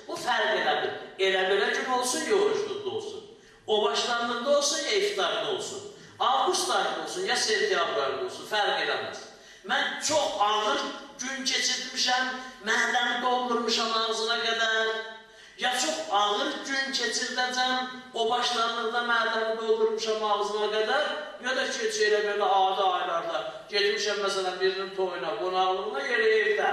Bu fərq elədir. Elə belə gün olsun, ya orucluqda olsun. O başlandıqda olsun, ya iftarda olsun. Avqust ayında olsun, ya sentyabr ayında olsun, fərq eləməz. Mən çox ağır gün keçirmişəm, mədəni doldurmuşam ağzına qədər. Ya çox ağır gün keçirdəcəm, o başlandıqda mədəni doldurmuşam ağzına qədər, ya da ki, elə belə adi aylarda getmişəm, məsələn, birinin toyuna, qonaqlığına, yerə evdə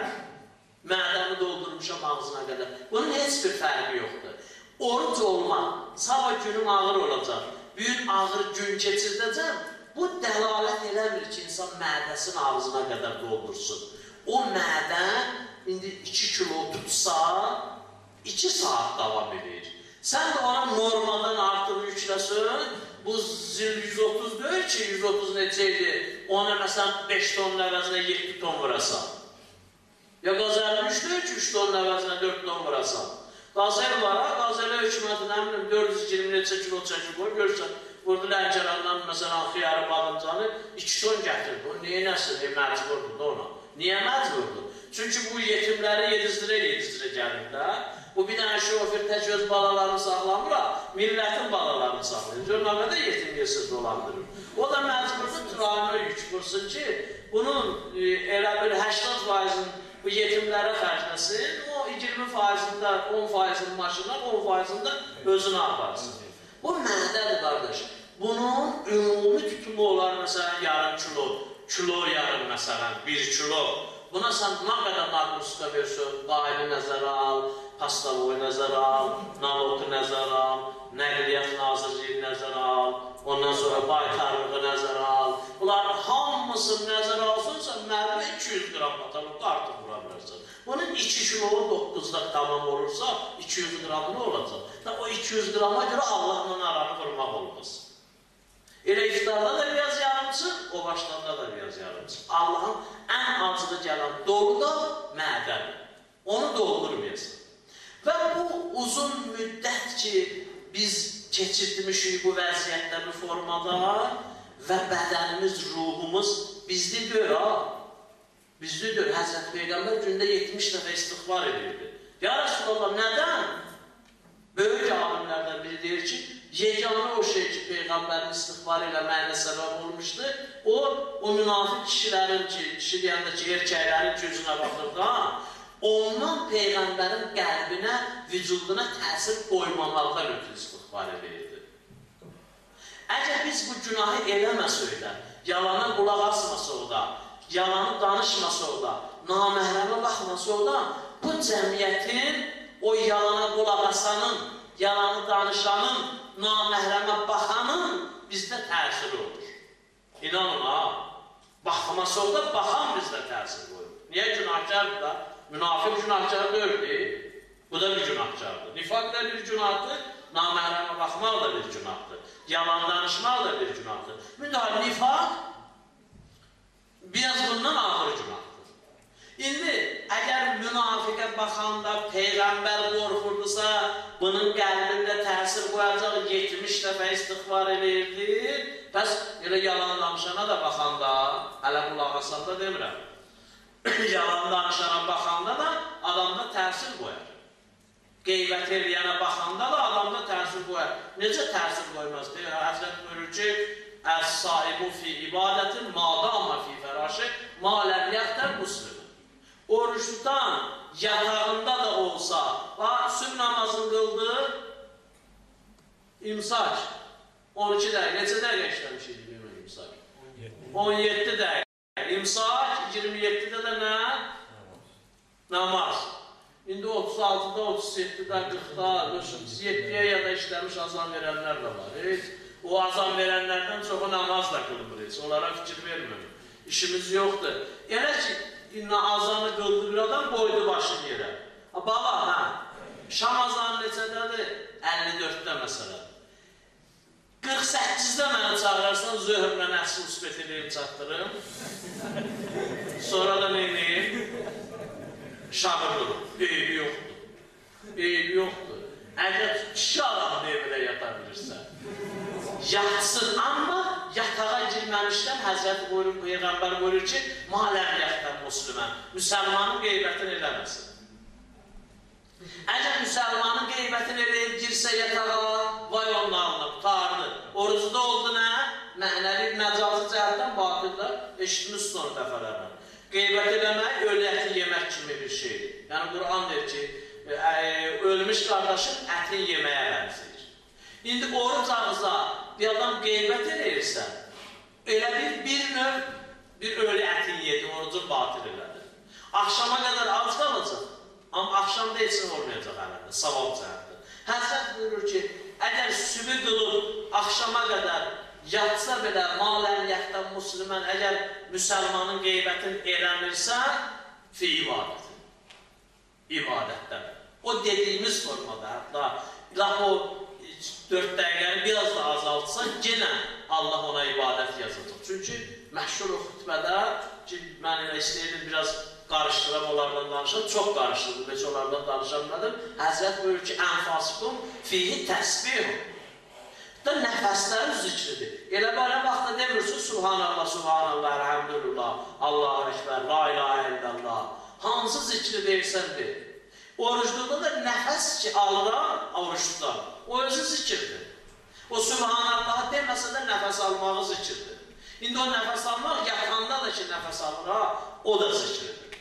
mədəni doldurmuşam ağzına qədər. Bunun heç bir fərqi yoxdur. Oruc olmaq, sabah günüm ağır olacaq, büyük ağır gün keçirdəcəm, bu dəlalət eləmir ki, insan mədəsini ağzına qədər doldursun. O mədə indi 2 kilo tutsa, 2 saat davam edir. Sən də ona normadan artıq yükləsin, bu zil 130 deyil ki, 130 necəydi, ona məsələn 5 tonun əvəzinə 7 ton vurasan. Ya qazel 3 deyil ki, 3 tonun əvəzinə 4 ton vurasan. Qazel var ha, qazelə hökuməti nə bilim 420 neçə kilo çəkib qoy, görürsən, burada Lənkərandan məsələn xiyarı badımcanı 2 ton gətirdi. O niyə nəsin, məcburdur da ona? Niyə məcburdur? Çünki bu yetimləri yedizdirə gəlirlər. Bu bir dənə şoför tək öz balalarını saxlamır, millətin balalarını saxlayır. Görünə də yetim yersiz dolandırır. O da məcburdur, travma yük vursun ki, bunun elə bir 80%-in bu yetimlərə xərcləsin, o 20%-ində, 10%-in maşına, 10%-ında özünü aparsın. Bu mədədir, qardaş. Bunun ümumi tutumu olar, məsələn, yarım kilo yarım, məsələn, 1 kilo. Buna sən nə qədər narkotika versin, qaylı nəzərə al, pastavoy nəzərə al, nalotu nəzərə al, nəqliyyat nazirliyi nəzərə al, ondan sonra baytarlığı nəzərə al. Bunlar hamısını nəzərə alsınsa, mərmə 200 qram patalokda artıq vura bilərsən. Bunun 2 kilolu 9-da tamam olursa, 200 qramı nə olacaq? O 200 qrama görə Allahla aranı vurmaq olmaz. Elə iftarda da biraz yarımçın, o başlarında da biraz yarımçın. Allahın ən acılı gələn dolu da mədədir. Onu doldurmayasın. Və bu uzun müddət ki, biz keçirtmişik bu vəziyyətdə, bu formada və bədənimiz, ruhumuz bizlidir, bizlidir. Həzrət Peyğəmbər gündə 70 dəfə istiğfar edirdi. Ya Resulallah, nədən? Böyük alimlərdən biri deyir ki, yeganə o şey ki, Peyğəmbərin istiğfar eləməyinə səbəb olmuşdu, o münafiq kişilərin ki, kişi deyəndə ki, erkəklərin gözünə baxırdı, ondan Peyğəmbərin qəlbinə, vücuduna təsir qoymamaqdan ötürü istiğfar edirdi. Əgər biz bu günahı eləməsək də, yalana qulaq asmasa o da, yalanı danışmasa o da, naməhrəmə baxmasa o da, bu cəmiyyətin, o yalana qulaq asanın, yalanı danışanın, naməhrəmə baxanın bizdə təsiri olur. İnanın ha, baxmasa o da, baxan bizdə təsir qoyur. Niyə günahkardır da? Münafiq günahkar deyil, bu da bir günahkardır. Nifaq da bir günahdır, naməhrəmə baxmaq da bir günahdır. Yalan danışmaq da bir günahdır. Mündar, nifaq biraz bundan ağır günahdır. İndi, əgər münafiqə baxanda Peyğəmbər qorxurdusa, bunun qəlbində təsir qoyacaq 70 dəfə istiğfar edirdi. Bəs elə yalan danışana da baxanda, hələ qulaq asanda demirəm, yalan danışana baxanda da adamda təsir qoyar. Qeybət eləyənə baxanda da adamda təsir qoyar. Necə təsir qoymaz? Həzrət buyurur ki, əs-saibu fi ibadətin madama fi fərəşi maləmiyyətlər muslim. Oruç tutan yatağında da olsa, sübh namazını qıldı, imsak, 12 dəqiqə, neçə dəqiqə işləmişik bilməm imsak? 17 dəqiqə, imsak, 27-də də nə? Namaz. İndi 36-da, 37-də, 40-da, 7-yə ya da işləmiş azam verənlər də var. O azam verənlərdən çoxu namaz da qılmır, onlara fikir vermir. İşimiz yoxdur. Elə ki, azanı qıldı bir adam qoydu başını yerə. Baba, şam azanı neçədədir? 54-də məsələn. 48-də mənə çağırarsan, zöhrlə nəfsi usbet edeyim, çatdırım. Sonra da neyim? Şamı qılım. Eybi yoxdur. Eybi yoxdur. Əgər kişi adamın evinə yata bilirsən, yatsın, amma yatağa girməmişdən Həzrət Peyğəmbər buyurur ki, maləmiyyətdən muslimən, müsəlmanın qeybətini eləməsin. Əgər müsəlman eşitmiş son dəfələrlə. Qeybət eləmək, ölü əti yemək kimi bir şeydir. Yəni, Quran deyir ki, ölmüş qardaşın ətini yeməyə bənzəyir. İndi oruc ağıza bir adam qeybət eləyirsə, elə bir növ bir ölü ətin yedi, orucu batil elədir. Axşama qədər az qalacaq, amma axşamda heç nə olmayacaq əlində, savab cəhətdir. Həzrət buyurur ki, əgər sübü qılıb axşama qədər yatsa belə maləniyyətdən müslimən, əgər müsəlmanın qeybətini eləmirsə, fi ibadətdən. O dediyimiz formada, hətta o 4 dəqiqəni biraz da azaltsa, yenə Allah ona ibadət yazacaq. Çünki məşhur o xütbədə ki, mən elə istəyirdim biraz qarışdıram, onlardan danışam, çox qarışdırdım, heç onlardan danışamadım. Həzrət buyurur ki, ənfasikum fihi təsbihum. Da nəfəslərin zikridir. Elə belə vaxtda demirsiniz, Subhanallah, Subhanallah, Elhamdülillah, Allahu Ekber, La ilahe illallah. Hansı zikri deyirsən deyir. Orucluqda da nəfəs ki, alıram, oruçludan. O özü zikirdir. O Subhanallahı deməsə də nəfəs almağı zikirdir. İndi o nəfəs almaq, yatanda da ki, nəfəs alır, o da zikirdir.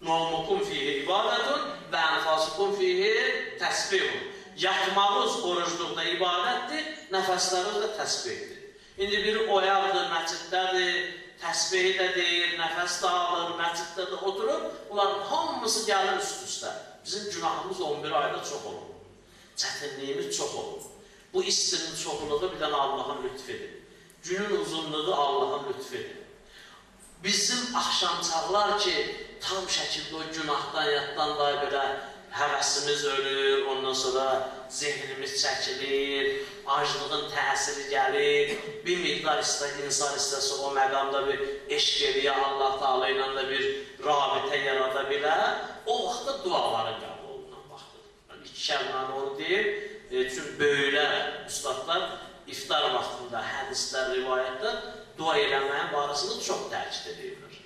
Nomukum fihi ibadətun və ənfasukum fihi təsbihun. Yatmağız orucluqda ibadətdir, nəfəslərimiz də təsbihdir. İndi bir oyaqdır, məciddədir, təsbihi də deyir, nəfəs də alır, məciddə də oturub, bunların hamısı gəlir üst-üstə. Bizim günahımız 11 ayda çox olur. Çətinliyimiz çox olur. Bu istinin çoxluğu bir dənə Allahın lütfidir. Günün uzunluğu Allahın lütfidir. Bizim axşamçaqlar ki, tam şəkildə o günahdan, yaddan da belə həvəsimiz ölür, ondan sonra zehnimiz çəkilir, aclığın təsiri gəlir, bir miqdar insan istəsə o məqamda bir eşq eləyə, Allah Teala ilə də bir rabitə yarada bilər, o vaxtda duaların qəbul olunan vaxtıdır. İki kəlməni onu deyir, çünki böyüklər, üstadlar iftar vaxtında, hədislər, rivayətlər dua eləməyin barəsində çox təkid edirlər.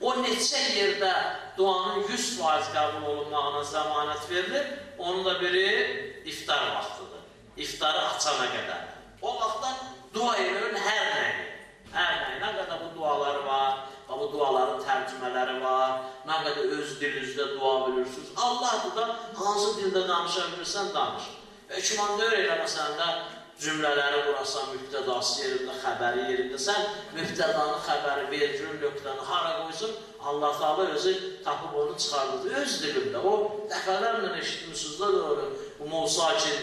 O neçə yerdə duanın 100% qəbul olunmağına zəmanət verilir, onun da biri iftar vaxtıdır. İftarı açana qədər. O vaxtda dua edilir hər nəyi. Hər nəyi. Nə qədər bu duaları var, bu duaların tərcümələri var, nə qədər öz dilinizdə dua bilirsiniz. Allahdır da hansı dildə danışa bilirsən, danış. Hökmanda öyrələ, məsələn də cümlələri qurasan, mübtədası yerində, xəbəri yerində, sən mübtədanı, xəbəri, vergülün, nöqtəni hara qoysun, Allah Teala özü tapıb onu çıxardır, öz dilində. O dəfələrlə eşitmişsiniz də doğru. Bu Musa ki,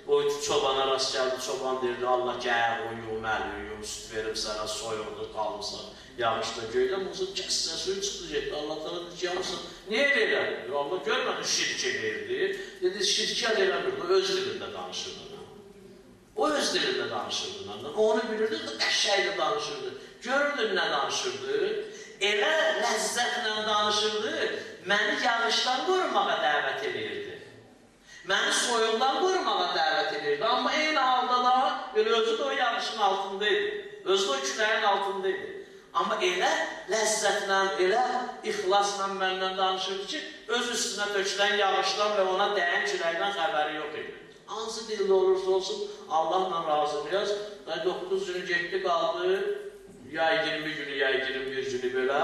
o çobana rast gəldi, çoban deyirdi, Allah gəl, uyum, əliyum, süt verib sənə, soyuldu, qalmışsa, yağışda göydə. Musa kəssə suyu çıxdı, getdi, Allah Teala dedi ki, yağmışsa, niyə elə elədir? Allah görmədi, şirk eləyirdi. Dedi, şirk eləmirdi, öz dilində danışırdı. O öz dilində danışırdı. Onu bilirdi, qəşəklə danışırdı. Görürdü nə danışırdı. Elə ləzzətlə danışırdı, məni yağışdan qorumağa dəvət edirdi. Məni soyuqdan qorumağa dəvət edirdi. Amma eyni halda da özü də o yağışın altındaydı. Özü də o küləyin altındaydı. Amma elə ləzzətlə, elə ixlasla məndən danışırdı ki, öz üstünə tökülən yağışdan və ona dəyən küləkdən xəbəri yox idi. Hansı dildə olursa olsun, Allahla razılıyız. 9 günü getdi, qaldı, yay 20 günü, yay 21 günü belə,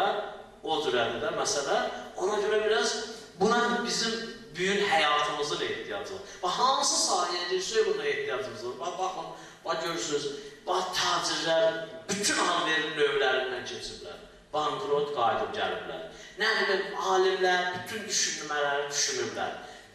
o cürədir də məsələ. Ona görə biraz buna bizim büyük həyatımızın ehtiyacı var. Hansı sahəyə deyirsə, buna ehtiyacımız var. Baxın, görürsünüz, tacirlər bütün alverin növlərindən keçiblər. Bankrot qayıdıb gəliblər. Nə bilim, alimlər bütün düşünmələri düşünürlər.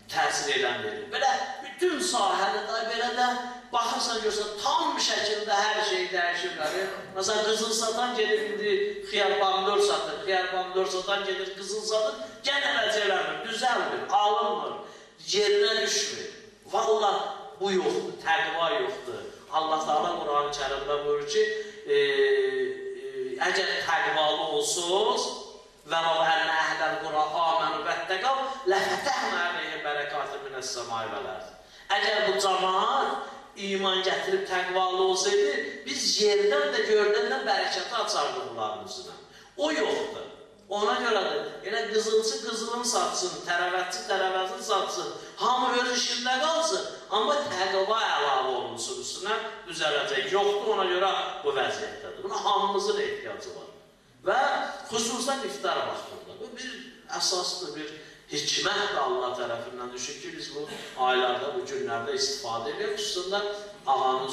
Təsir edən verir. Belə bütün sahədə belə də baxırsan görsən, tam şəkildə hər şey dəyişirlər. Məsələn, qızıl satan gedir, indi xiyar pomidor satır, xiyar pomidor satan gedir, qızıl satır, gənə bəcərləmir, düzəlmir, alınmır, yerinə düşmür. Vallah, bu yoxdur, təqva yoxdur. Allah Teala Quran-ı Kərimdə buyurur ki, əgər təqvalı olsunuz, وَلَوْ أَنَّ أَهْلَ الْقُرَى آمَنُوا وَاتَّقَوْا لَفَتَحْنَا عَلَيْهِمْ بَرَكَاتٍ مِنَ السَّمَاءِ وَالْأَرْضِ. Əgər bu cəmaət iman gətirib təqvalı olsaydı, biz yerdən də göydən də bərəkəti açardıq bunların üzünə. O yoxdur. Ona görədir. Elə qızılçı qızılını satsın, tərəvətçi tərəvətini satsın, hamı öz işində qalsın, amma təqva əlavə olunsun üstünə düzələcək. Yoxdur, ona görə bu vəziyyətdədir. Buna hamımızın ehtiyacı var. və xüsusən iftar vaxtında. Bu bir əsaslı bir hikmət də Allah tərəfindən düşür ki, biz bu aylarda, bu günlərdə istifadə edirik. Xüsusən də ağanın